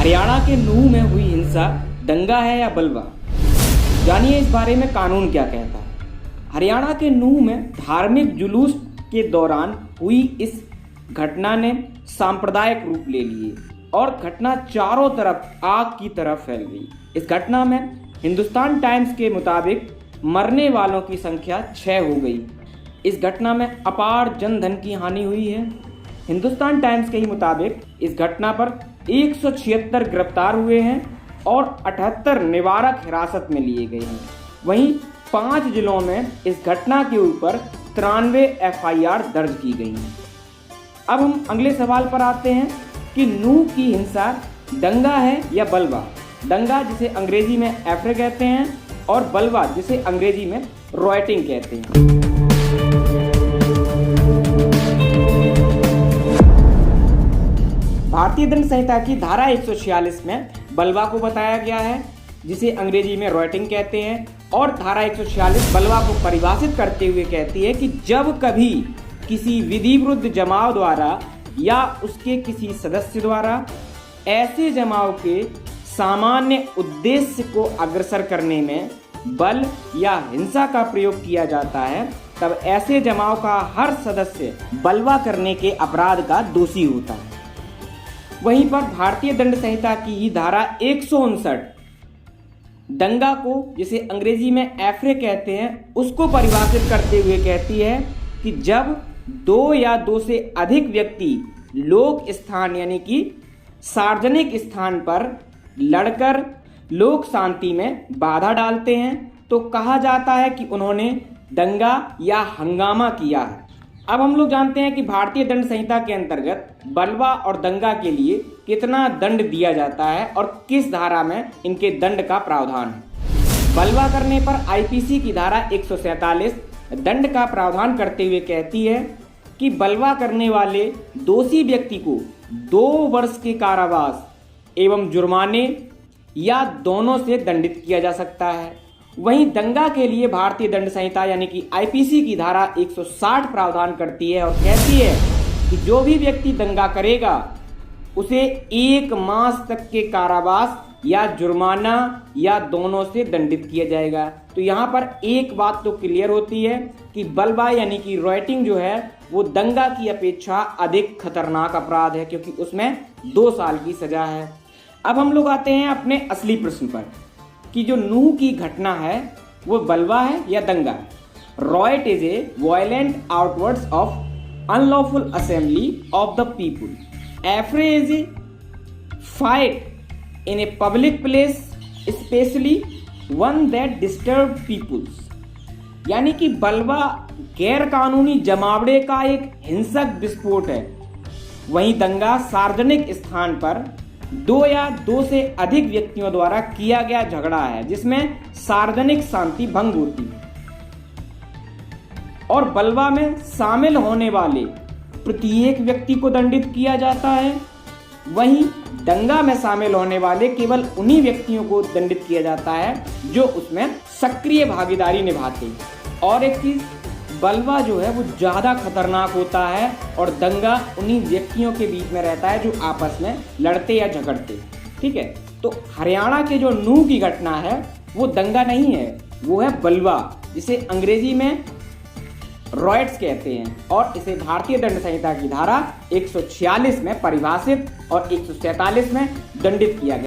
हरियाणा के नूंह में हुई हिंसा दंगा है या बलवा? जानिए इस बारे में कानून क्या कहता है। हरियाणा के नूंह में धार्मिक जुलूस के दौरान हुई इस घटना ने सांप्रदायिक रूप ले लिए और घटना चारों तरफ आग की तरह फैल गई। इस घटना में हिंदुस्तान टाइम्स के मुताबिक मरने वालों की संख्या 6 हो गई। इस घटना में अपार जनधन की हानि हुई है। हिंदुस्तान टाइम्स के ही मुताबिक इस घटना पर 176 गिरफ्तार हुए हैं और 78 निवारक हिरासत में लिए गए हैं। वहीं 5 जिलों में इस घटना के ऊपर 93 FIR दर्ज की गई हैं। अब हम अगले सवाल पर आते हैं कि नूंह की हिंसा दंगा है या बलवा? दंगा जिसे अंग्रेजी में एफ्रे कहते हैं और बलवा जिसे अंग्रेजी में रॉयटिंग कहते हैं। भारतीय दंड संहिता की धारा 146 में बलवा को बताया गया है जिसे अंग्रेजी में रॉयटिंग कहते हैं, और धारा 146 बलवा को परिभाषित करते हुए कहती है कि जब कभी किसी विधि विरुद्ध जमाव द्वारा या उसके किसी सदस्य द्वारा ऐसे जमाव के सामान्य उद्देश्य को अग्रसर करने में बल या हिंसा का प्रयोग किया जाता है, तब ऐसे जमाव का हर सदस्य बलवा करने के अपराध का दोषी होता है। वहीं पर भारतीय दंड संहिता की ही धारा 159 दंगा को जिसे अंग्रेजी में एफ्रे कहते हैं उसको परिभाषित करते हुए कहती है कि जब 2 या 2 से अधिक व्यक्ति लोक स्थान यानी कि सार्वजनिक स्थान पर लड़कर लोक शांति में बाधा डालते हैं तो कहा जाता है कि उन्होंने दंगा या हंगामा किया है। अब हम लोग जानते हैं कि भारतीय दंड संहिता के अंतर्गत बलवा और दंगा के लिए कितना दंड दिया जाता है और किस धारा में इनके दंड का प्रावधान है। बलवा करने पर IPC की धारा 147 दंड का प्रावधान करते हुए कहती है कि बलवा करने वाले दोषी व्यक्ति को 2 वर्ष के कारावास एवं जुर्माने या दोनों से दंडित किया जा सकता है। वहीं दंगा के लिए भारतीय दंड संहिता यानी कि IPC की धारा 160 प्रावधान करती है और कहती है कि जो भी व्यक्ति दंगा करेगा उसे 1 मास तक के कारावास या जुर्माना या दोनों से दंडित किया जाएगा। तो यहाँ पर एक बात तो क्लियर होती है कि बलवा यानी कि रॉयटिंग जो है वो दंगा की अपेक्षा अधिक खतरनाक अपराध है क्योंकि उसमें 2 साल की सजा है। अब हम लोग आते हैं अपने असली प्रश्न पर कि जो नूंह की घटना है वो बलवा है या दंगा है। Riot is a violent outwards of unlawful assembly of the people. Affray is a fight in a public place specially one that disturb peoples. यानी कि बलवा गैर कानूनी जमावड़े का एक हिंसक विस्फोट है, वहीं दंगा सार्वजनिक स्थान पर 2 या 2 से अधिक व्यक्तियों द्वारा किया गया झगड़ा है जिसमें सार्वजनिक शांति भंग होती है। और बलवा में शामिल होने वाले प्रत्येक व्यक्ति को दंडित किया जाता है, वहीं दंगा में शामिल होने वाले केवल उन्हीं व्यक्तियों को दंडित किया जाता है जो उसमें सक्रिय भागीदारी निभाते हैं। और एक चीज, बलवा जो है वो ज्यादा खतरनाक होता है और दंगा उन्हीं व्यक्तियों के बीच में रहता है जो आपस में लड़ते या झगड़ते। ठीक है, तो हरियाणा के जो नूंह की घटना है वो दंगा नहीं है, वो है बलवा जिसे अंग्रेजी में रॉयट्स कहते हैं और इसे भारतीय दंड संहिता की धारा 146 में परिभाषित और 147 में दंडित किया गया।